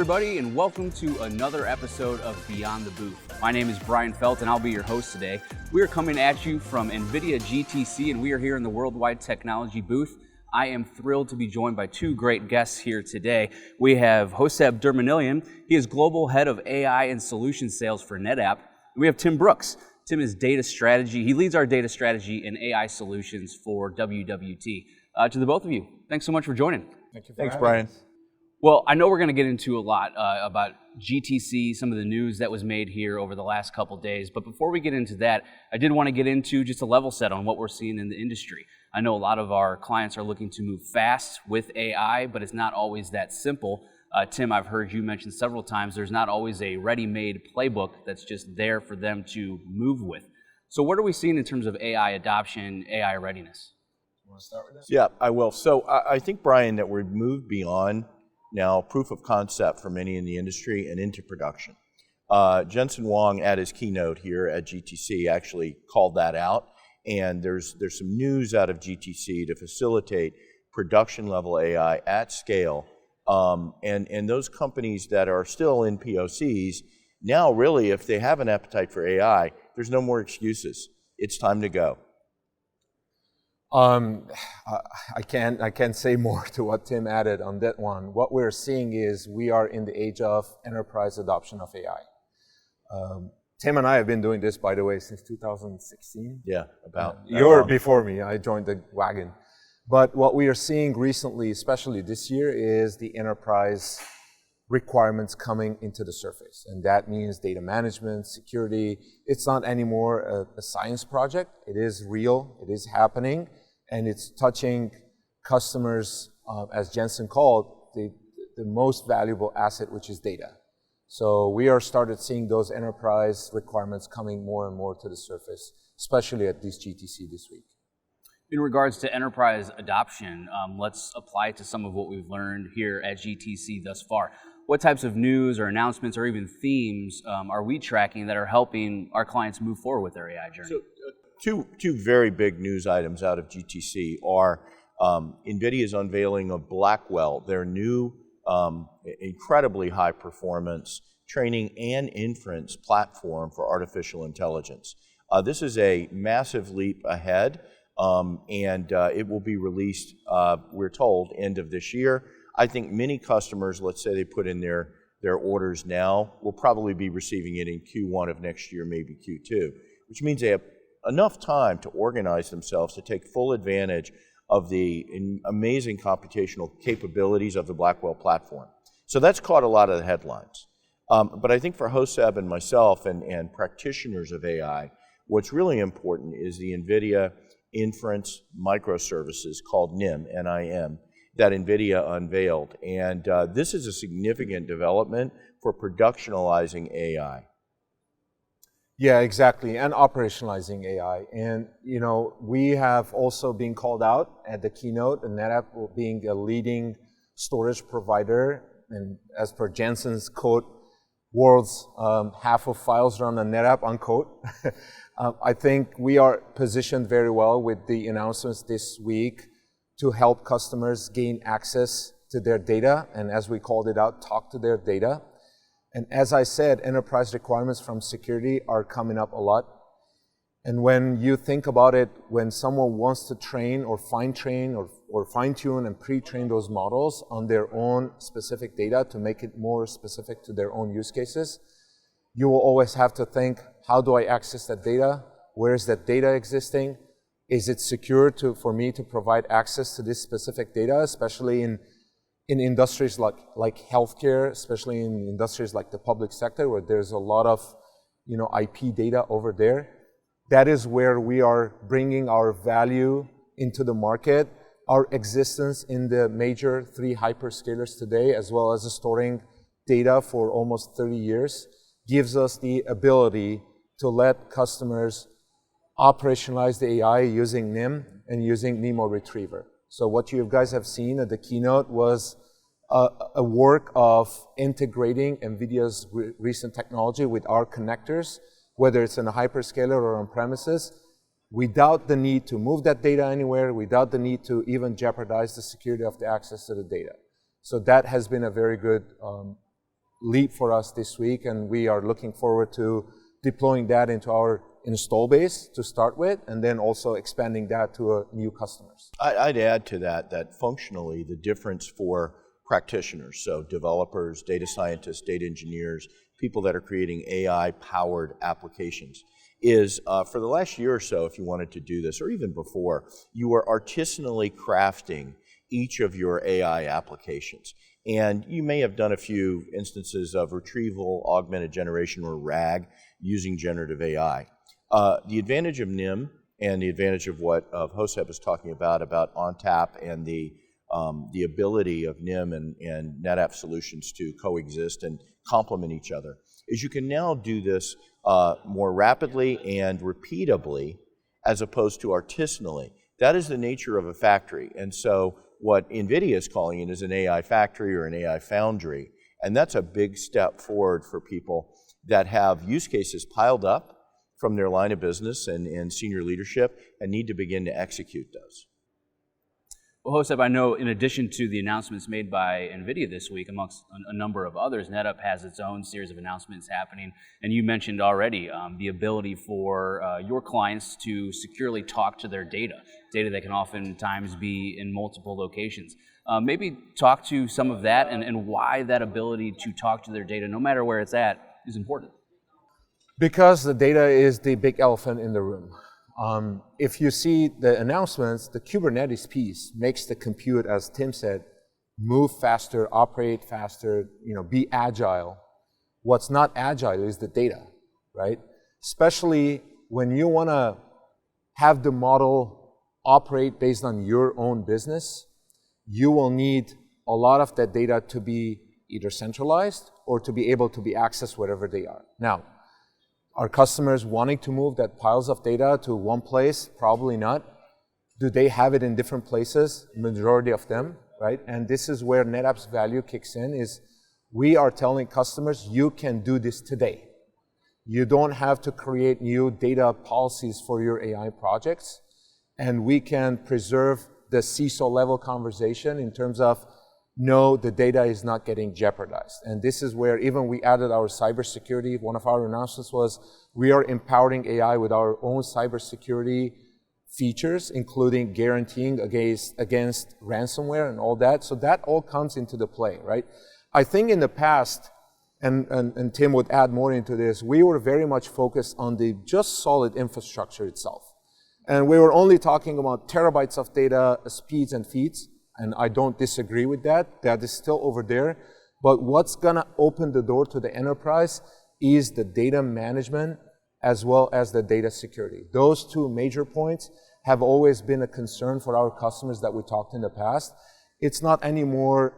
everybody, and welcome to another episode of Beyond the Booth. My name is Brian Felt, and I'll be your host today. We are coming at you from NVIDIA GTC, and we are here in the Worldwide Technology booth. I am thrilled to be joined by two great guests here today. We have Hoseb Dermanilian. He is Global Head of AI and Solution Sales for NetApp. We have Tim Brooks. Tim is data strategy. He leads our data strategy and AI solutions for WWT. To the both of you, thanks so much for joining. Thanks, Brian. Well, I know we're going to get into a lot about GTC, some of the news that was made here over the last couple days. But before we get into that, I did want to get into just a level set on what we're seeing in the industry. I know a lot of our clients are looking to move fast with AI, but it's not always that simple. Tim, I've heard you mention several times there's not always a ready-made playbook that's just there for them to move with. So what are we seeing in terms of AI adoption, AI readiness? You want to start with that? Yeah, I will. So I think, Brian, that we've moved beyond now proof of concept for many in the industry and into production. Jensen Huang at his keynote here at GTC actually called that out, and there's some news out of GTC to facilitate production level AI at scale, and those companies that are still in POCs, now really if they have an appetite for AI, there's no more excuses. It's time to go. I can't say more to what Tim added on that one. What we're seeing is we are in the age of enterprise adoption of AI. Tim and I have been doing this, by the way, since 2016. Yeah, about. You're before me. I joined the wagon. But what we are seeing recently, especially this year, is the enterprise requirements coming into the surface. And that means data management, security. It's not anymore a science project. It is real. It is happening. And it's touching customers, as Jensen called, the most valuable asset, which is data. So we are started seeing those enterprise requirements coming more and more to the surface, especially at this GTC this week. In regards to enterprise adoption, let's apply it to some of what we've learned here at GTC thus far. What types of news or announcements or even themes are we tracking that are helping our clients move forward with their AI journey? So, two very big news items out of GTC are NVIDIA's unveiling of Blackwell, their new incredibly high performance training and inference platform for artificial intelligence. This is a massive leap ahead, and it will be released, we're told, end of this year. I think many customers, let's say they put in their orders now, will probably be receiving it in Q1 of next year, maybe Q2, which means they have enough time to organize themselves to take full advantage of the amazing computational capabilities of the Blackwell platform. So that's caught a lot of the headlines. But I think for Hoseb and myself and practitioners of AI, what's really important is the NVIDIA inference microservices called NIM, N-I-M, that NVIDIA unveiled. And this is a significant development for productionalizing AI. Yeah, exactly, and operationalizing AI. And, you know, we have also been called out at the keynote, and NetApp being a leading storage provider, and as per Jensen's quote, world's half of files run on NetApp, unquote. I think we are positioned very well with the announcements this week to help customers gain access to their data, and as we called it out, talk to their data. And as I said, enterprise requirements from security are coming up a lot. And when you think about it, when someone wants to train or fine-train or fine-tune and pre-train those models on their own specific data to make it more specific to their own use cases, you will always have to think, how do I access that data? Where is that data existing? Is it secure for me to provide access to this specific data, especially in industries like healthcare, especially in industries like the public sector, where there's a lot of IP data over there. That is where we are bringing our value into the market. Our existence in the major 3 hyperscalers today, as well as storing data for almost 30 years, gives us the ability to let customers operationalize the AI using NIM and using NeMo Retriever. So what you guys have seen at the keynote was a work of integrating NVIDIA's recent technology with our connectors, whether it's in a hyperscaler or on premises, without the need to move that data anywhere, without the need to even jeopardize the security of the access to the data. So that has been a very good leap for us this week, and we are looking forward to deploying that into our install base to start with, and then also expanding that to new customers. I'd add to that functionally the difference for practitioners, so developers, data scientists, data engineers, people that are creating AI-powered applications, is for the last year or so, if you wanted to do this, or even before, you were artisanally crafting each of your AI applications. And you may have done a few instances of retrieval-augmented generation, or RAG, using generative AI. The advantage of NIM and the advantage of what Hoseb is talking about ONTAP and the ability of NIM and NetApp solutions to coexist and complement each other is you can now do this more rapidly and repeatably as opposed to artisanally. That is the nature of a factory. And so what NVIDIA is calling it is an AI factory or an AI foundry. And that's a big step forward for people that have use cases piled up from their line of business and senior leadership and need to begin to execute those. Well, Hoseb, I know in addition to the announcements made by NVIDIA this week, amongst a number of others, NetApp has its own series of announcements happening. And you mentioned already the ability for your clients to securely talk to their data that can oftentimes be in multiple locations. Maybe talk to some of that and why that ability to talk to their data, no matter where it's at, is important. Because the data is the big elephant in the room. If you see the announcements, the Kubernetes piece makes the compute, as Tim said, move faster, operate faster, be agile. What's not agile is the data, right? Especially when you want to have the model operate based on your own business, you will need a lot of that data to be either centralized or to be able to be accessed wherever they are. Now, are customers wanting to move that piles of data to one place? Probably not. Do they have it in different places? Majority of them, right? And this is where NetApp's value kicks in, is we are telling customers, you can do this today. You don't have to create new data policies for your AI projects. And we can preserve the CISO level conversation in terms of, no, the data is not getting jeopardized. And this is where even we added our cybersecurity. One of our announcements was we are empowering AI with our own cybersecurity features, including guaranteeing against ransomware and all that. So that all comes into the play, right? I think in the past, and Tim would add more into this, we were very much focused on the just solid infrastructure itself. And we were only talking about terabytes of data, speeds and feeds. And I don't disagree with that. That is still over there. But what's going to open the door to the enterprise is the data management as well as the data security. Those two major points have always been a concern for our customers that we talked in the past. It's not anymore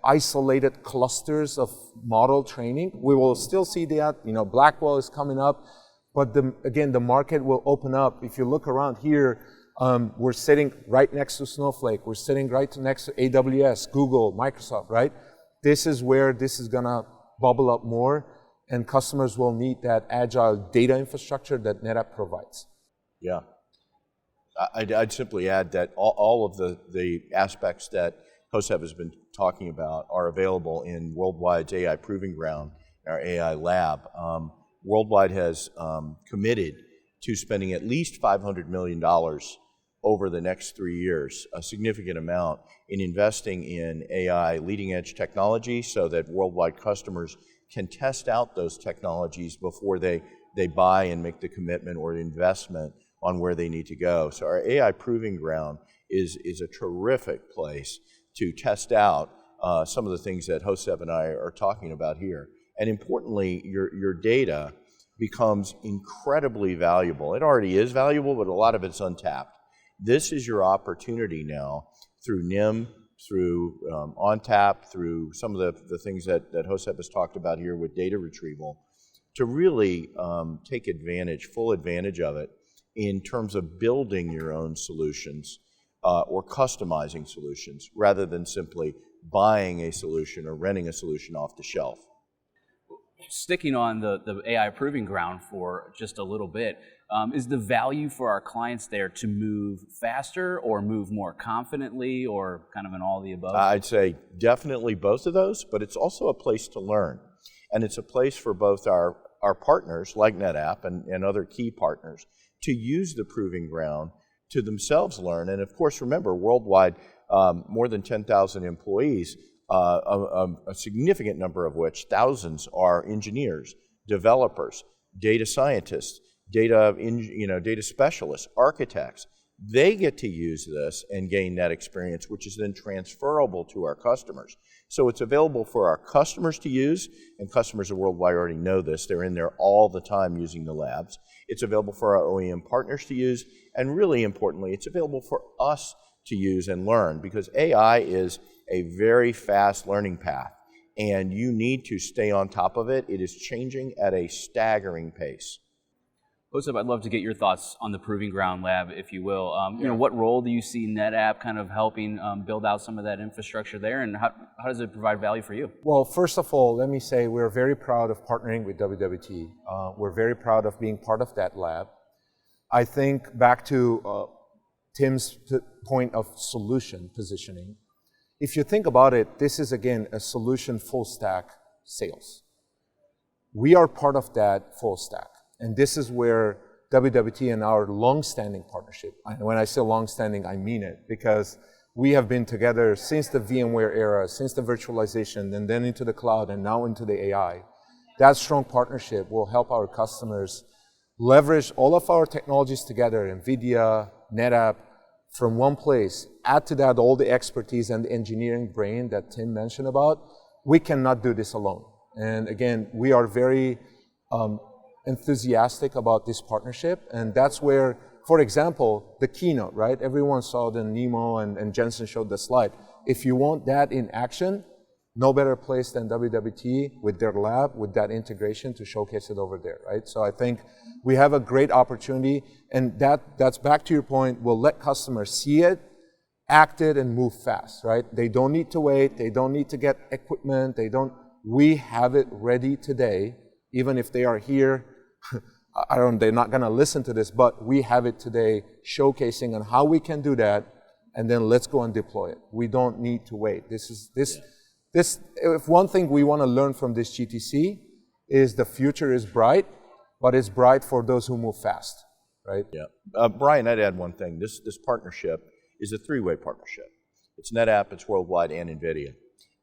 isolated clusters of model training. We will still see that. Blackwell is coming up. But again, the market will open up. If you look around here, we're sitting right next to Snowflake. We're sitting right next to AWS, Google, Microsoft, right? This is where this is going to bubble up more, and customers will need that agile data infrastructure that NetApp provides. Yeah. I'd simply add that all of the aspects that Hoseb has been talking about are available in Worldwide's AI Proving Ground, our AI lab. Worldwide has committed to spending at least $500 million over the next 3 years, a significant amount, in investing in AI leading-edge technology so that worldwide customers can test out those technologies before they buy and make the commitment or investment on where they need to go. So our AI Proving Ground is a terrific place to test out some of the things that Hoseb and I are talking about here. And importantly, your data becomes incredibly valuable. It already is valuable, but a lot of it's untapped. This is your opportunity now through NIM, through ONTAP, through some of the things that Hoseb has talked about here with data retrieval, to really take full advantage of it in terms of building your own solutions or customizing solutions rather than simply buying a solution or renting a solution off the shelf. sticking on the AI proving ground for just a little bit, is the value for our clients there to move faster or move more confidently or kind of an all of the above? I'd say definitely both of those, but it's also a place to learn. And it's a place for both our partners like NetApp and other key partners to use the proving ground to themselves learn. And of course, remember, worldwide, more than 10,000 employees, a significant number of which, thousands, are engineers, developers, data scientists, data specialists, architects. They get to use this and gain that experience, which is then transferable to our customers. So it's available for our customers to use, and customers worldwide already know this. They're in there all the time using the labs. It's available for our OEM partners to use, and really importantly, it's available for us to use and learn, because AI is a very fast learning path, and you need to stay on top of it. It is changing at a staggering pace. Hoseb, I'd love to get your thoughts on the Proving Ground Lab, if you will. What role do you see NetApp kind of helping build out some of that infrastructure there, and how does it provide value for you? Well, first of all, let me say we're very proud of partnering with WWT. We're very proud of being part of that lab. I think back to Tim's point of solution positioning. If you think about it, this is, again, a solution full stack sales. We are part of that full stack. And this is where WWT and our long-standing partnership, and when I say long-standing, I mean it, because we have been together since the VMware era, since the virtualization, and then into the cloud, and now into the AI. That strong partnership will help our customers leverage all of our technologies together, NVIDIA, NetApp, from one place. Add to that all the expertise and the engineering brain that Tim mentioned about. We cannot do this alone. And again, we are very enthusiastic about this partnership, and that's where, for example, the keynote, right? Everyone saw the Nemo and Jensen showed the slide. If you want that in action, no better place than WWT with their lab, with that integration to showcase it over there, right? So I think we have a great opportunity, and that's back to your point, we'll let customers see it, act it, and move fast, right? They don't need to wait, they don't need to get equipment, we have it ready today, even if they are here. They're not going to listen to this, but we have it today showcasing on how we can do that, and then let's go and deploy it. We don't need to wait. If one thing we want to learn from this GTC is the future is bright, but it's bright for those who move fast, right? Yeah. Brian, I'd add one thing. This partnership is a three-way partnership. It's NetApp, it's Worldwide, and NVIDIA.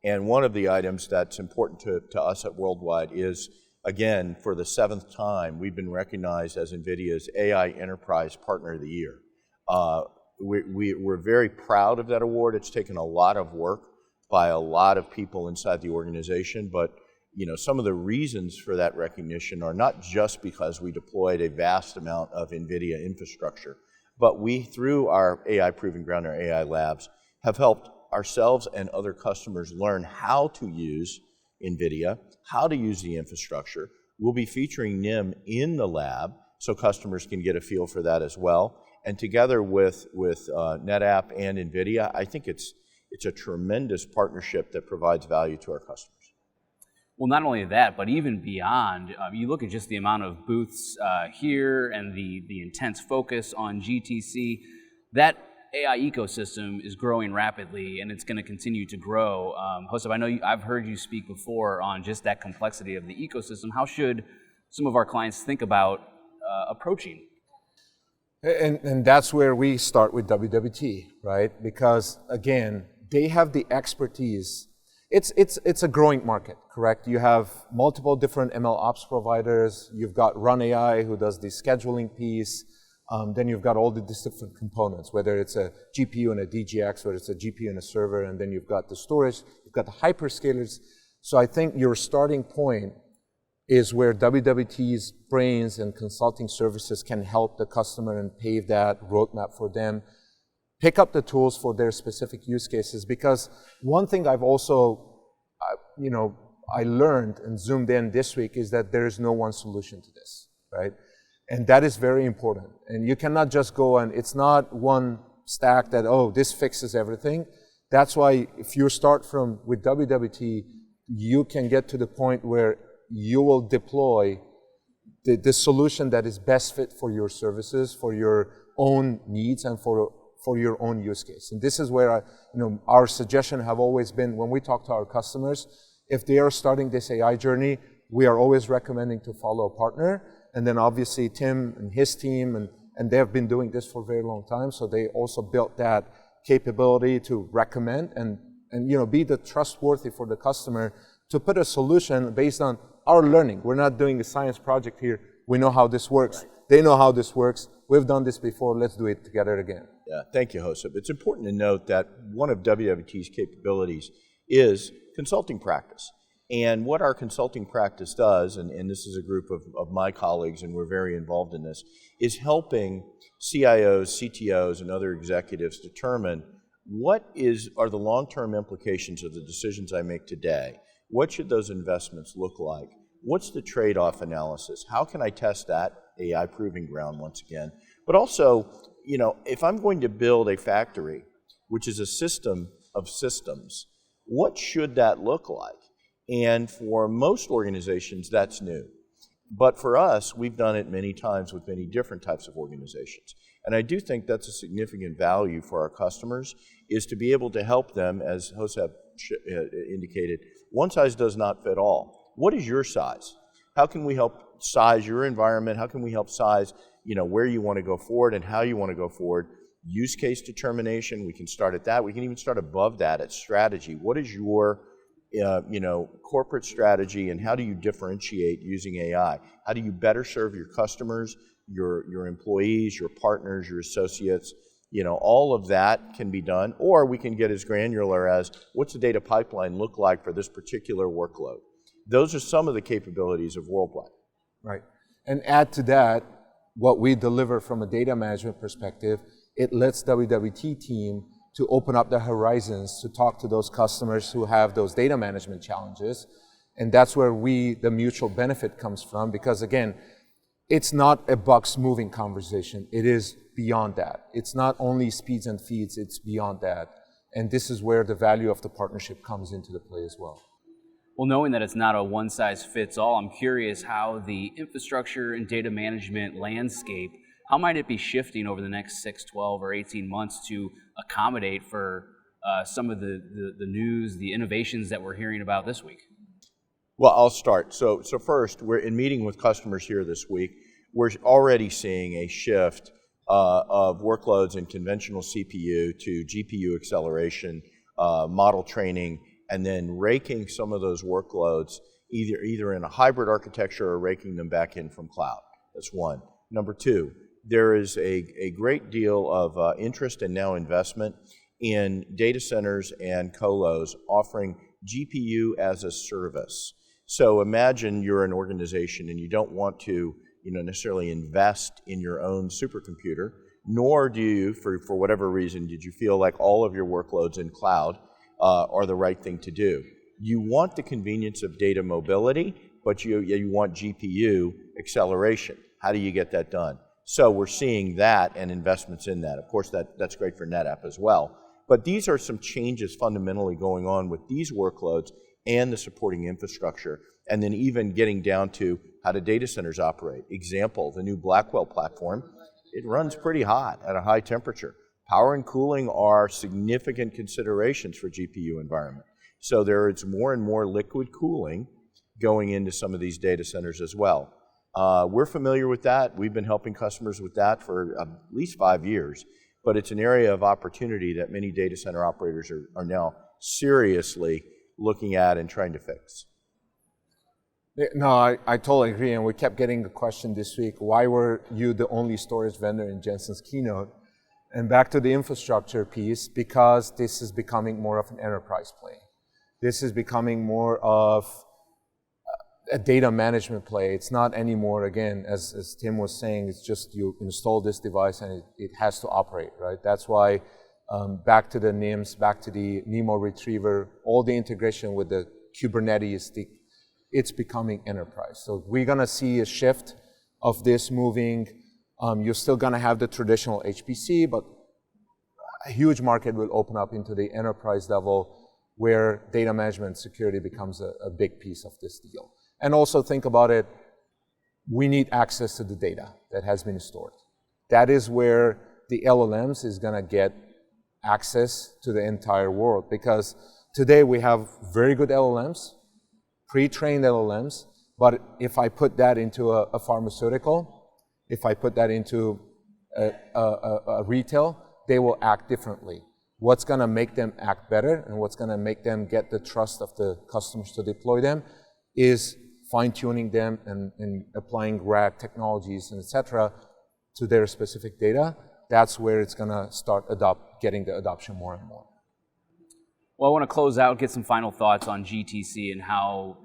And one of the items that's important to us at Worldwide is, again, for the 7th time, we've been recognized as NVIDIA's AI Enterprise Partner of the Year. We're very proud of that award. It's taken a lot of work by a lot of people inside the organization, but some of the reasons for that recognition are not just because we deployed a vast amount of NVIDIA infrastructure, but we, through our AI Proving Ground, our AI labs, have helped ourselves and other customers learn how to use NVIDIA, how to use the infrastructure. We'll be featuring NIM in the lab so customers can get a feel for that as well. And together with NetApp and NVIDIA, I think it's a tremendous partnership that provides value to our customers. Well, not only that, but even beyond, you look at just the amount of booths here and the intense focus on GTC, that AI ecosystem is growing rapidly, and it's going to continue to grow. Hoseb, I know I've heard you speak before on just that complexity of the ecosystem. How should some of our clients think about approaching? And that's where we start with WWT, right? Because again, they have the expertise. It's a growing market, correct? You have multiple different ML ops providers. You've got Run AI who does the scheduling piece. Then you've got all the different components, whether it's a GPU and a DGX, whether it's a GPU and a server, and then you've got the storage, you've got the hyperscalers. So I think your starting point is where WWT's brains and consulting services can help the customer and pave that roadmap for them, pick up the tools for their specific use cases. Because one thing I've also, I learned and zoomed in this week is that there is no one solution to this, right? And that is very important. And you cannot just go and it's not one stack that, oh, this fixes everything. That's why if you start with WWT, you can get to the point where you will deploy the solution that is best fit for your services, for your own needs, and for your own use case. And this is where our suggestion have always been when we talk to our customers, if they are starting this AI journey, we are always recommending to follow a partner. And then obviously Tim and his team, and they have been doing this for a very long time, so they also built that capability to recommend and be the trustworthy for the customer to put a solution based on our learning. We're not doing a science project here. We know how this works. Right. They know how this works. We've done this before. Let's do it together again. Yeah, thank you, Hoseb. It's important to note that one of WWT's capabilities is consulting practice. And what our consulting practice does, and this is a group of my colleagues, and we're very involved in this, is helping CIOs, CTOs, and other executives determine what are the long-term implications of the decisions I make today. What should those investments look like? What's the trade-off analysis? How can I test that AI proving ground once again? But also, if I'm going to build a factory, which is a system of systems, what should that look like? And for most organizations, that's new. But for us, we've done it many times with many different types of organizations. And I do think that's a significant value for our customers, is to be able to help them, as Hoseb indicated, one size does not fit all. What is your size? How can we help size your environment? How can we help size where you want to go forward and how you want to go forward? Use case determination, we can start at that. We can even start above that at strategy. What is your corporate strategy, and how do you differentiate using AI? How do you better serve your customers, your employees, your partners, your associates? All of that can be done, or we can get as granular as what's the data pipeline look like for this particular workload? Those are some of the capabilities of Worldwide. Right. And add to that, what we deliver from a data management perspective, it lets WWT team to open up the horizons to talk to those customers who have those data management challenges. And that's where the mutual benefit comes from, because again, it's not a box moving conversation. It is beyond that. It's not only speeds and feeds, it's beyond that. And this is where the value of the partnership comes into the play as well. Well, knowing that it's not a one-size-fits-all, I'm curious how the infrastructure and data management landscape, how might it be shifting over the next 6, 12, or 18 months to accommodate for some of the news, the innovations that we're hearing about this week? Well, I'll start. So first, we're in meeting with customers here this week. We're already seeing a shift of workloads in conventional CPU to GPU acceleration, model training, and then raking some of those workloads either in a hybrid architecture or raking them back in from cloud. That's one. Number two, there is a great deal of interest and now investment in data centers and colos offering GPU as a service. So imagine you're an organization and you don't want to necessarily invest in your own supercomputer, nor do you, for whatever reason, did you feel like all of your workloads in cloud are the right thing to do. You want the convenience of data mobility, but you want GPU acceleration. How do you get that done? So we're seeing that and investments in that. Of course, that's great for NetApp as well. But these are some changes fundamentally going on with these workloads and the supporting infrastructure, and then even getting down to how do data centers operate. Example, the new Blackwell platform, it runs pretty hot at a high temperature. Power and cooling are significant considerations for GPU environment. So there is more and more liquid cooling going into some of these data centers as well. We're familiar with that. We've been helping customers with that for at least 5 years. But it's an area of opportunity that many data center operators are now seriously looking at and trying to fix. No, I totally agree. And we kept getting the question this week, why were you the only storage vendor in Jensen's keynote? And back to the infrastructure piece, because this is becoming more of an enterprise play. This is becoming more of a data management play. It's not anymore, again, as Tim was saying, it's just you install this device and it has to operate, right? That's why back to the NIMs, back to the NeMo retriever, all the integration with the Kubernetes, it's becoming enterprise. So we're gonna see a shift of this moving. You're still gonna have the traditional HPC, but a huge market will open up into the enterprise level where data management security becomes a big piece of this deal. And also think about it, we need access to the data that has been stored. That is where the LLMs is going to get access to the entire world, because today we have very good LLMs, pre-trained LLMs, but if I put that into a pharmaceutical, if I put that into a retail, they will act differently. What's going to make them act better and what's going to make them get the trust of the customers to deploy them is fine-tuning them and applying RAG technologies and et cetera to their specific data. That's where it's going to start getting the adoption more and more. Well, I want to close out, get some final thoughts on GTC and how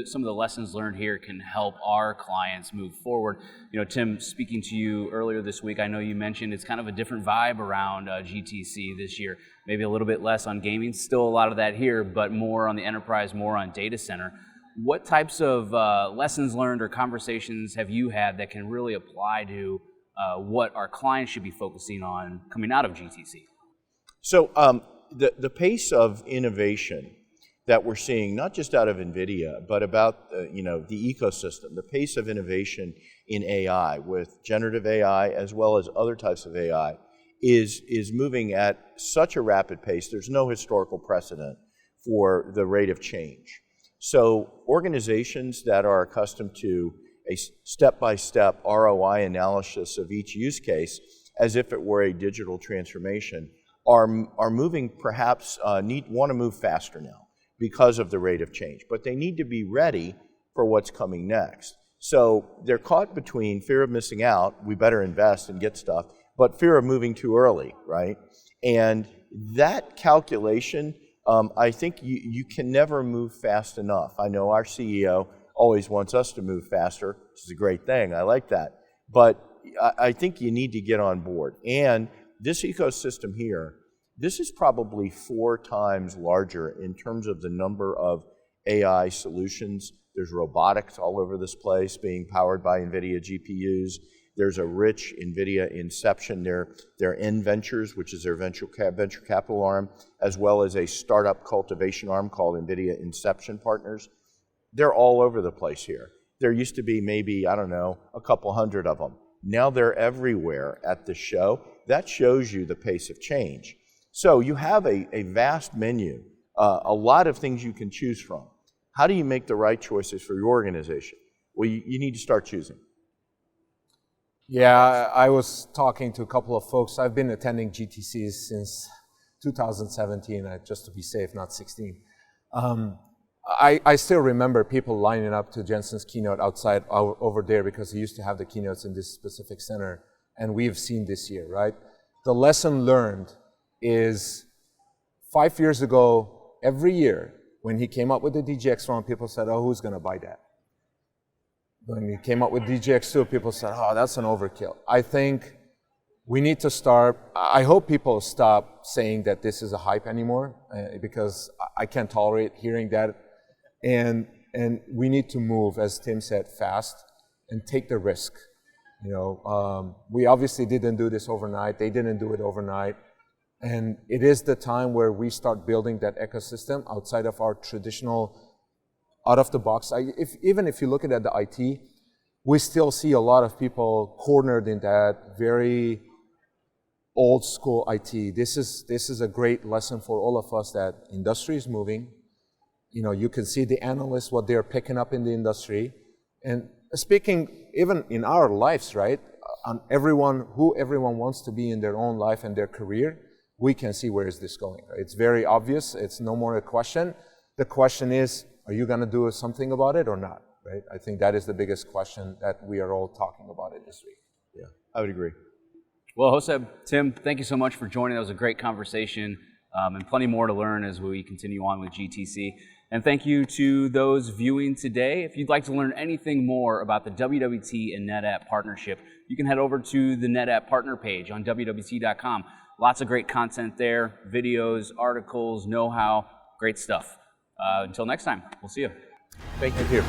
some of the lessons learned here can help our clients move forward. You know, Tim, speaking to you earlier this week, I know you mentioned it's kind of a different vibe around GTC this year. Maybe a little bit less on gaming, still a lot of that here, but more on the enterprise, more on data center. What types of lessons learned or conversations have you had that can really apply to what our clients should be focusing on coming out of GTC? So the pace of innovation that we're seeing, not just out of NVIDIA, but about the ecosystem, the pace of innovation in AI with generative AI as well as other types of AI is moving at such a rapid pace. There's no historical precedent for the rate of change. So organizations that are accustomed to a step-by-step ROI analysis of each use case as if it were a digital transformation are moving, perhaps want to move faster now because of the rate of change. But they need to be ready for what's coming next. So they're caught between fear of missing out, we better invest and get stuff, but fear of moving too early, right? And that calculation, I think you can never move fast enough. I know our CEO always wants us to move faster, which is a great thing. I like that. But I think you need to get on board. And this ecosystem here, this is probably 4 times larger in terms of the number of AI solutions. There's robotics all over this place being powered by NVIDIA GPUs. There's a rich NVIDIA Inception, their N Ventures, which is their venture capital arm, as well as a startup cultivation arm called NVIDIA Inception Partners. They're all over the place here. There used to be maybe, I don't know, a couple hundred of them. Now they're everywhere at the show. That shows you the pace of change. So you have a vast menu, a lot of things you can choose from. How do you make the right choices for your organization? Well, you need to start choosing. Yeah, I was talking to a couple of folks. I've been attending GTCs since 2017, just to be safe, not 16. I still remember people lining up to Jensen's keynote outside over there because he used to have the keynotes in this specific center, and we've seen this year, right? The lesson learned is 5 years ago, every year, when he came up with the DGX1, people said, oh, who's going to buy that? When he came up with DGX2, people said, oh, that's an overkill. I think we need to start, I hope people stop saying that this is a hype anymore, because I can't tolerate hearing that. And we need to move, as Tim said, fast and take the risk. You know, we obviously didn't do this overnight. They didn't do it overnight. And it is the time where we start building that ecosystem outside of our traditional, out of the box. Even if you look at the IT, we still see a lot of people cornered in that very old school IT. This is a great lesson for all of us that industry is moving. You know, you can see the analysts, what they're picking up in the industry. And speaking even in our lives, right, on who everyone wants to be in their own life and their career, we can see where is this going. Right? It's very obvious. It's no more a question. The question is, are you going to do something about it or not? Right? I think that is the biggest question that we are all talking about it this week. Yeah, I would agree. Well, Hoseb, Tim, thank you so much for joining. That was a great conversation, and plenty more to learn as we continue on with GTC. And thank you to those viewing today. If you'd like to learn anything more about the WWT and NetApp partnership, you can head over to the NetApp partner page on WWT.com. Lots of great content there, videos, articles, know-how, great stuff. Until next time, we'll see you. Thank you.